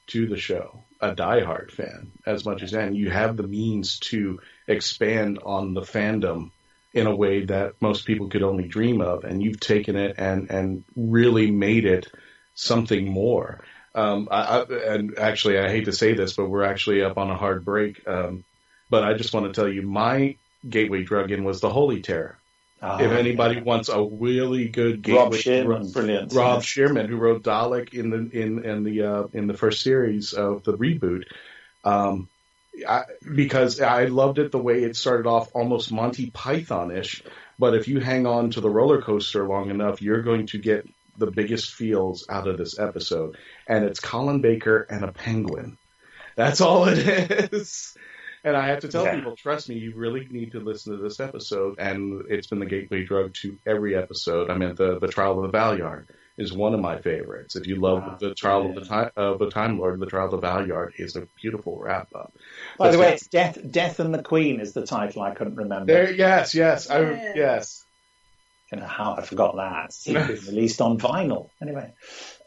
to the show, a diehard fan, as much as you have the means to expand on the fandom in a way that most people could only dream of, and you've taken it and really made it something more. And actually, I hate to say this, but we're actually up on a hard break. But I just want to tell you, my gateway drug in was the Holy Terror. If anybody wants a really good gateway, Rob Shearman, brilliant. Rob Shearman, who wrote Dalek in the first series of the reboot, because I loved it the way it started off almost Monty Python-ish. But if you hang on to the roller coaster long enough, you're going to get the biggest feels out of this episode. And it's Colin Baker and a penguin. That's all it is. And I have to tell Yeah. people, trust me, you really need to listen to this episode. And it's been the gateway drug to every episode. I mean, the Trial of the Valyard is one of my favorites. If you love the Trial of the Time Lord, the Trial of the Valyard is a beautiful wrap up. By the way, it's Death and the Queen is the title. I couldn't remember. Yes. Yes. You know how I forgot that. It's released on vinyl. Anyway.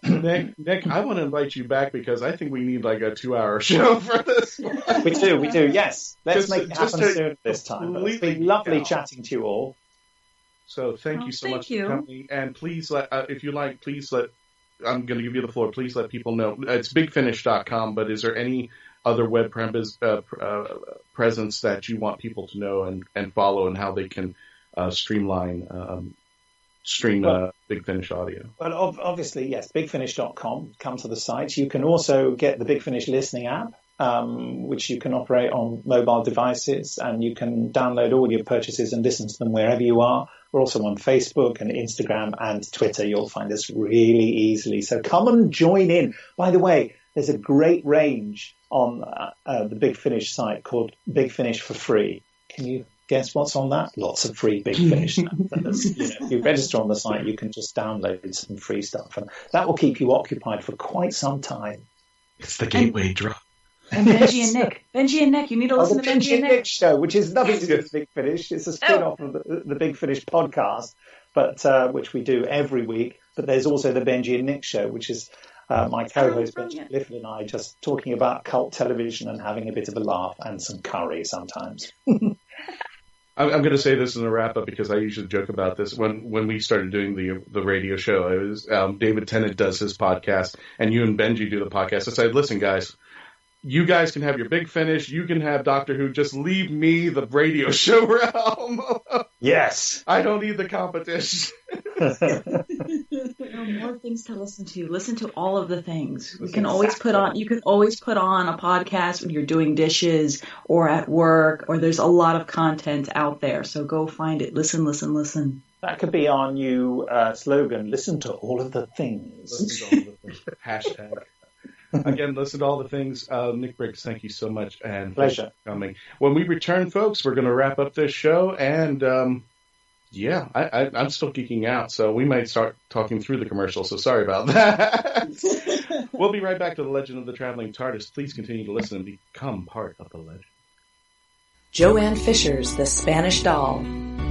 Nick, I want to invite you back because I think we need like a 2-hour show for this. We do. Yes, let's make it happen soon this time. It's been lovely chatting to you all. So thank you so much for coming. And please let, if you like, I'm going to give you the floor. Please let people know. It's bigfinish.com, but is there any other web presence that you want people to know and follow and how they can stream Big Finish audio? Well, obviously, yes, bigfinish.com. Come to the site. You can also get the Big Finish listening app, which you can operate on mobile devices, and you can download all your purchases and listen to them wherever you are. We're also on Facebook and Instagram and Twitter. You'll find us really easily. So come and join in. By the way, there's a great range on the Big Finish site called Big Finish for Free. Can you guess what's on that? Lots of free Big Finish stuff. If you register on the site, you can just download some free stuff, and that will keep you occupied for quite some time. It's the gateway drug. And Benji and Nick, you need to listen to Benji and Nick show, which is nothing to do with Big Finish. It's a spin-off of the Big Finish podcast, but which we do every week. But there's also the Benji and Nick show, which is my co-host Benji Clifford and I just talking about cult television and having a bit of a laugh and some curry sometimes. I'm going to say this in a wrap-up because I usually joke about this. When we started doing the radio show, it was David Tennant does his podcast, and you and Benji do the podcast. I said, listen, guys, you guys can have your Big Finish. You can have Doctor Who. Just leave me the radio show realm. Yes. I don't need the competition. There are more things to listen to. Listen to all of the things. You can always put on a podcast when you're doing dishes or at work, or there's a lot of content out there. So go find it. Listen. That could be our new slogan. Listen to all of the things. Listen to all of the things. Hashtag. Again, listen to all the things. Nick Briggs, thank you so much. And pleasure coming. When we return, folks, we're going to wrap up this show. And I'm still geeking out, so we might start talking through the commercial. So sorry about that. We'll be right back to the Legend of the Traveling TARDIS. Please continue to listen and become part of the legend. Joanne Fisher's The Spanish Doll.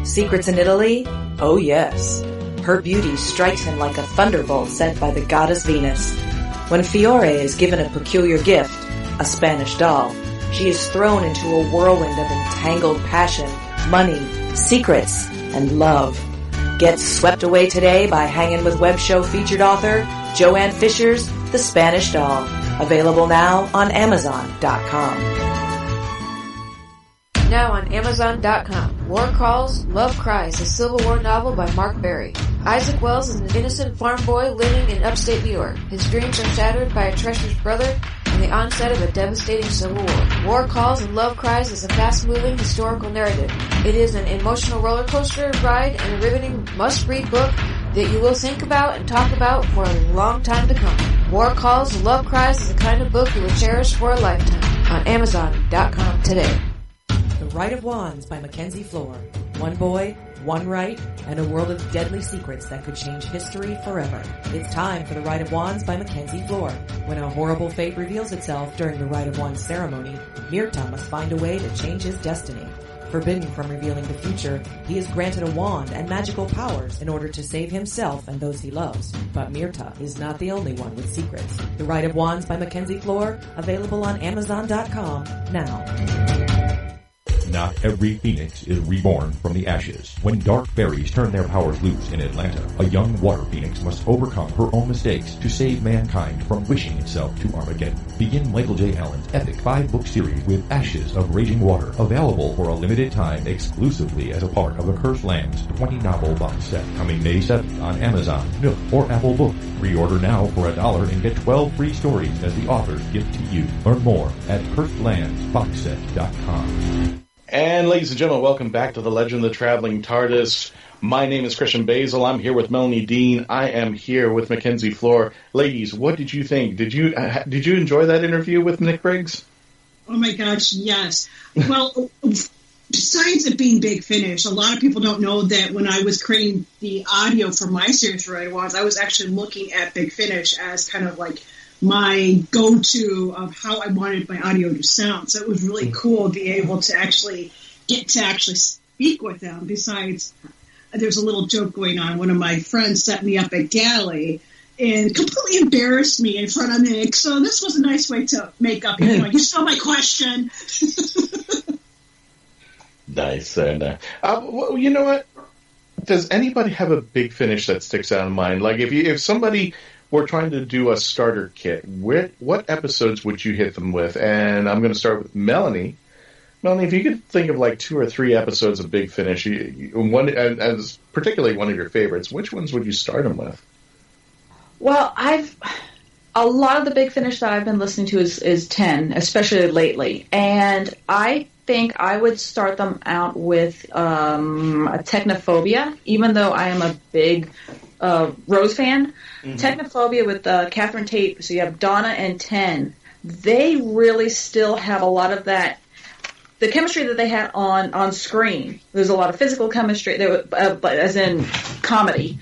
Secrets in Italy? Oh yes. Her beauty strikes him like a thunderbolt sent by the goddess Venus. When Fiore is given a peculiar gift, a Spanish doll, she is thrown into a whirlwind of entangled passion, money, secrets, and love. Get swept away today by Hangin with Web Show featured author Joanne Fisher's The Spanish Doll. Available now on Amazon.com. Now on Amazon.com. War Calls, Love Cries, a Civil War novel by Mark Berry. Isaac Wells is an innocent farm boy living in upstate New York. His dreams are shattered by a treacherous brother and the onset of a devastating civil war. War Calls and Love Cries is a fast-moving historical narrative. It is an emotional roller coaster ride and a riveting must-read book that you will think about and talk about for a long time to come. War Calls and Love Cries is the kind of book you will cherish for a lifetime. On Amazon.com today. The Rite of Wands by Mackenzie Flohr. One boy, one rite, and a world of deadly secrets that could change history forever. It's time for The Rite of Wands by Mackenzie Flohr. When a horrible fate reveals itself during the Rite of Wands ceremony, Mirta must find a way to change his destiny. Forbidden from revealing the future, he is granted a wand and magical powers in order to save himself and those he loves. But Mirta is not the only one with secrets. The Rite of Wands by Mackenzie Flohr, available on Amazon.com now. Not every phoenix is reborn from the ashes. When dark fairies turn their powers loose in Atlanta, a young water phoenix must overcome her own mistakes to save mankind from wishing itself to Armageddon. Begin Michael J. Allen's epic 5-book series with Ashes of Raging Water, available for a limited time exclusively as a part of the Cursed Lands 20-novel box set, coming May 7th on Amazon, Nook, or Apple Book. Pre-order now for $1 and get 12 free stories as the author's gift to you. Learn more at CursedLandsBoxSet.com. And ladies and gentlemen, welcome back to the Legend of the Traveling TARDIS. My name is Christian Basel. I'm here with Melanie Dean. I am here with Mackenzie Flohr. Ladies, what did you think? Did you enjoy that interview with Nick Briggs? Oh my gosh, yes. Well, besides it being Big Finish, a lot of people don't know that when I was creating the audio for my series for I was actually looking at Big Finish as kind of like my go-to of how I wanted my audio to sound. So it was really cool to be able to actually get to actually speak with them. Besides, there's a little joke going on. One of my friends set me up at Galley and completely embarrassed me in front of Nick. So this was a nice way to make up. You saw my question. Nice. Well, you know what? Does anybody have a Big Finish that sticks out in mind? Like if somebody were trying to do a starter kit, what episodes would you hit them with? And I'm going to start with Melanie. Melanie, if you could think of like 2 or 3 episodes of Big Finish, one as particularly one of your favorites, which ones would you start them with? Well, a lot of the Big Finish that I've been listening to is 10, especially lately. And I think I would start them out with a Technophobia, even though I am a big Rose fan. Mm-hmm. Technophobia with Catherine Tate, so you have Donna and 10. They really still have a lot of that, the chemistry that they had on screen. There's a lot of physical chemistry, as in comedy.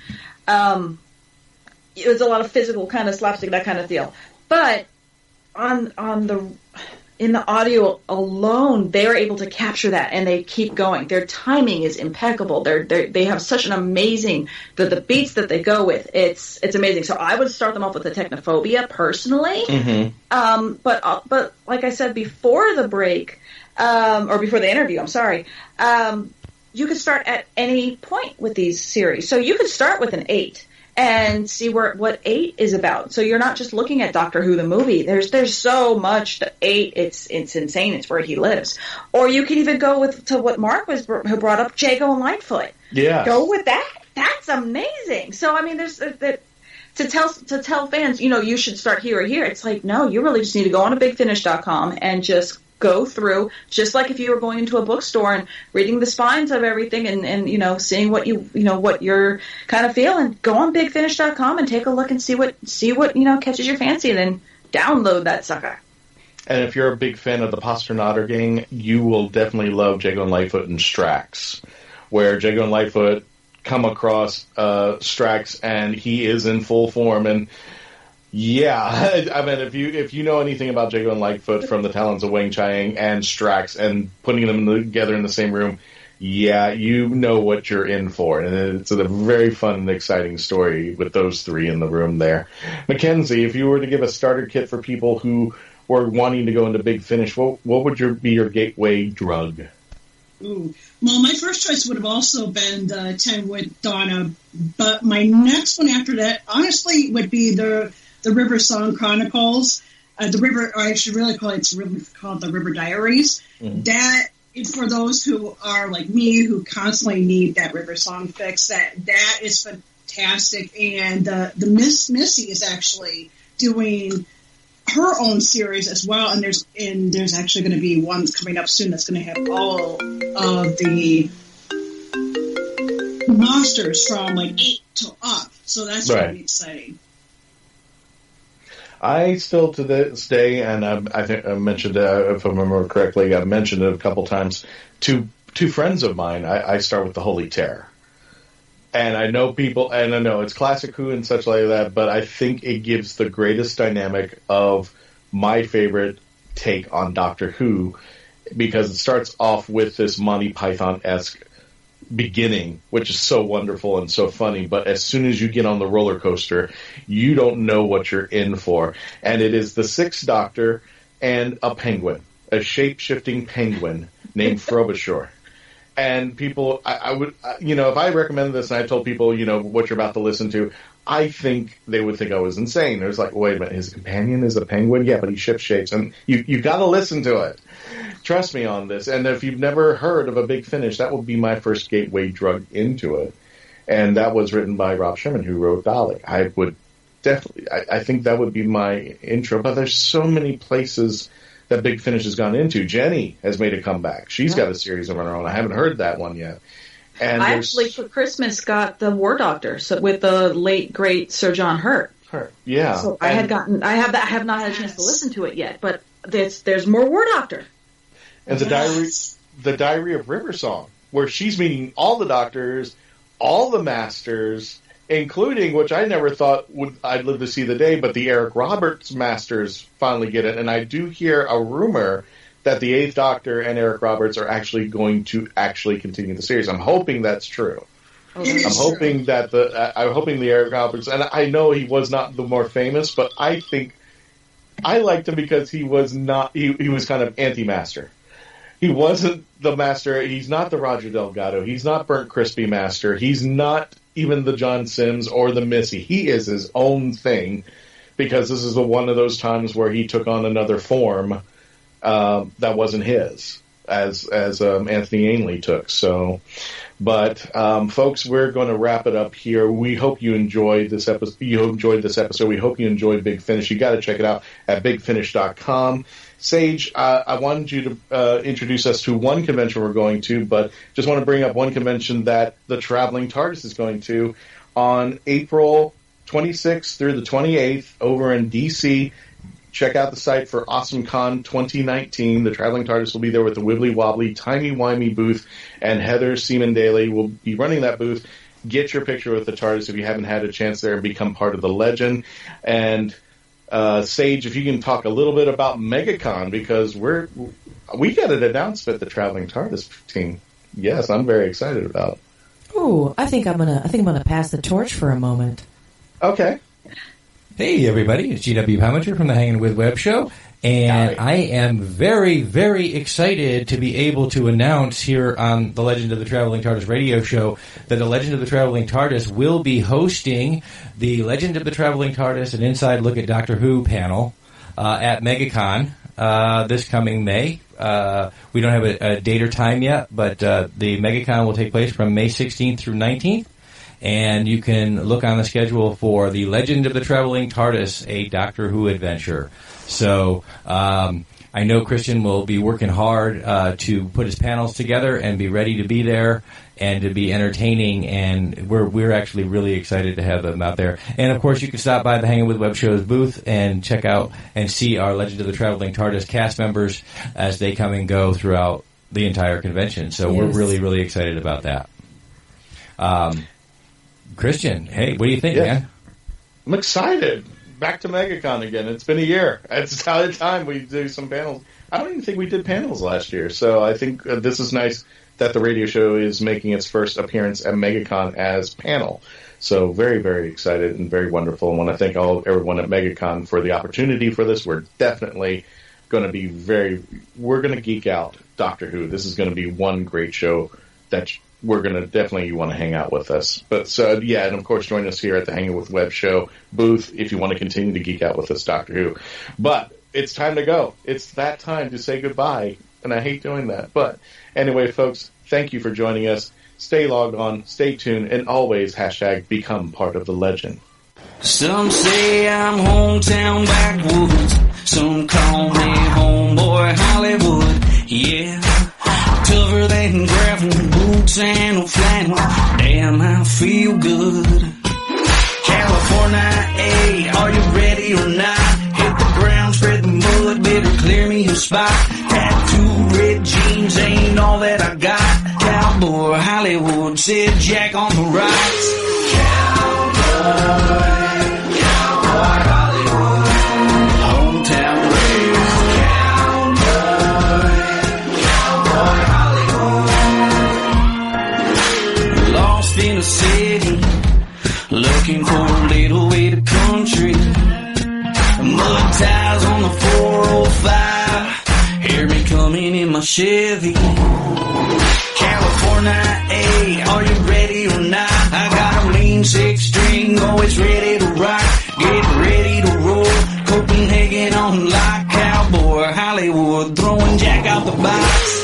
It was a lot of physical kind of slapstick, that kind of deal. But in the audio alone, they're able to capture that, and they keep going. Their timing is impeccable. They have such an amazing the beats that they go with. It's amazing. So I would start them off with the Technophobia personally. Mm-hmm. But like I said before the break, or before the interview, I'm sorry. You could start at any point with these series. So you could start with an 8. And see what 8 is about. So you're not just looking at Doctor Who the movie. There's so much that 8. It's insane. It's where he lives. Or you could even go to what Mark who brought up, Jago and Lightfoot. Yeah, go with that. That's amazing. So I mean, there's to tell fans, you should start here or here. It's like, no, you really just need to go on to BigFinish.com and just go through, just like if you were going into a bookstore and reading the spines of everything and seeing what what you're kind of feeling. Go on BigFinish.com and take a look and see what catches your fancy, and then download that sucker. And if you're a big fan of the Pasternatter Gang, you will definitely love Jago and Lightfoot and Strax, where Jago and Lightfoot come across Strax and he is in full form. And yeah, I mean, if you know anything about Jago and Lightfoot from the Talons of Wang Chiang and Strax and putting them together in the same room, yeah, you know what you're in for. And it's a very fun and exciting story with those 3 in the room there. Mackenzie, if you were to give a starter kit for people who were wanting to go into Big Finish, what would be your gateway drug? Ooh. Well, my first choice would have also been the 10 with Donna, but my next one after that, honestly, would be the River Song Chronicles, I should really call it's really called the River Diaries. Mm-hmm. That, for those who are like me, who constantly need that River Song fix, that is fantastic. And the Missy is actually doing her own series as well, and there's actually going to be one coming up soon that's going to have all of the monsters from like 8 to up. So that's going to be exciting. I still, to this day, and I think I mentioned, if I remember correctly, I've mentioned it a couple times, to friends of mine, I start with the Holy Terror. And I know people, and I know it's classic Who and such like that, but I think it gives the greatest dynamic of my favorite take on Doctor Who, because it starts off with this Monty Python-esque beginning, which is so wonderful and so funny, but as soon as you get on the roller coaster, you don't know what you're in for. And it is the 6th Doctor and a penguin, a shape-shifting penguin named Frobisher. And people, I would, if I recommended this and I told people, what you're about to listen to, I think they would think I was insane. There's like, wait a minute, his companion is a penguin? Yeah, but he shapes. And you got to listen to it. Trust me on this. And if you've never heard of a Big Finish, that would be my first gateway drug into it. And that was written by Rob Sherman, who wrote Dalek. I would definitely, I think that would be my intro. But there's so many places that Big Finish has gone into. Jenny has made a comeback. She's got a series of her own. I haven't heard that one yet. And I actually, for Christmas, got the War Doctor with the late, great Sir John Hurt. Yeah. So I have not had a chance to listen to it yet, but there's more War Doctor. And the Diary of River Song, where she's meeting all the doctors, all the masters, including, which I never thought I'd live to see the day, but the Eric Roberts masters finally get it. And I do hear a rumor that the 8th Doctor and Eric Roberts are actually going to continue the series. I'm hoping that's true. I'm hoping the Eric Roberts, and I know he was not the more famous, but I think I liked him because he was not, he was kind of anti-master. He wasn't the master. He's not the Roger Delgado. He's not Burnt Crispy Master. He's not even the John Sims or the Missy. He is his own thing, because this is one of those times where he took on another form that wasn't his, as Anthony Ainley took. So, but folks, we're going to wrap it up here. We hope you enjoyed this episode. We hope you enjoyed Big Finish. You got to check it out at bigfinish.com. Sage, I wanted you to introduce us to one convention we're going to, but just want to bring up one convention that the Traveling Tardis is going to on April 26th through the 28th over in D.C. Check out the site for AwesomeCon 2019. The Traveling Tardis will be there with the Wibbly Wobbly Timey Wimey booth, and Heather Seaman Daly will be running that booth. Get your picture with the TARDIS if you haven't had a chance there and become part of the legend. And Sage, if you can talk a little bit about MegaCon, because we got it announced at the Traveling TARDIS team. Yes, I'm very excited about it. Ooh, I think I'm gonna pass the torch for a moment. Okay. Hey everybody, it's GW Pomacher from the Hangin with Web show, and I am very, very excited to be able to announce here on the Legend of the Traveling TARDIS radio show that the Legend of the Traveling TARDIS will be hosting the Legend of the Traveling TARDIS, an Inside Look at Doctor Who panel at MegaCon this coming May. We don't have a date or time yet, but the MegaCon will take place from May 16th through 19th. And you can look on the schedule for the Legend of the Traveling TARDIS, a Doctor Who adventure. So I know Christian will be working hard to put his panels together and be ready to be there and to be entertaining. And we're actually really excited to have them out there. And of course, you can stop by the Hangin' with Web Show's booth and check out and see our Legend of the Traveling TARDIS cast members as they come and go throughout the entire convention. So We're really, really excited about that. Christian, hey, what do you think, man? I'm excited. Back to MegaCon again. It's been a year. It's about time we do some panels. I don't even think we did panels last year, so I think this is nice that the radio show is making its first appearance at MegaCon as panel. So very, very excited and very wonderful. I want to thank everyone at MegaCon for the opportunity for this. We're definitely going to be we're going to geek out Doctor Who. This is going to be one great show that we're going to definitely want to hang out with us. But and of course join us here at the Hangin' with Web show booth if you want to continue to geek out with us, Doctor Who. But it's time to go. It's that time to say goodbye, and I hate doing that. But anyway, folks, thank you for joining us. Stay logged on, stay tuned, and always # become part of the legend. Some say I'm hometown backwoods. Some call me homeboy Hollywood. Yeah. Tougher than gravel, boots and a flannel. Damn, I feel good. California, hey, are you ready or not? Hit the ground, spread the mud, better clear me a spot. Tattooed red jeans ain't all that I got. Cowboy Hollywood said Jack on the rocks. Cowboy Hollywood, hometown race. In a city, looking for a little bit of country. Mud ties on the 405, hear me coming in my Chevy. California, hey, are you ready or not? I got a lean 6-string, always ready to rock. Get ready to roll, Copenhagen on lock. Cowboy Hollywood, throwing Jack out the box.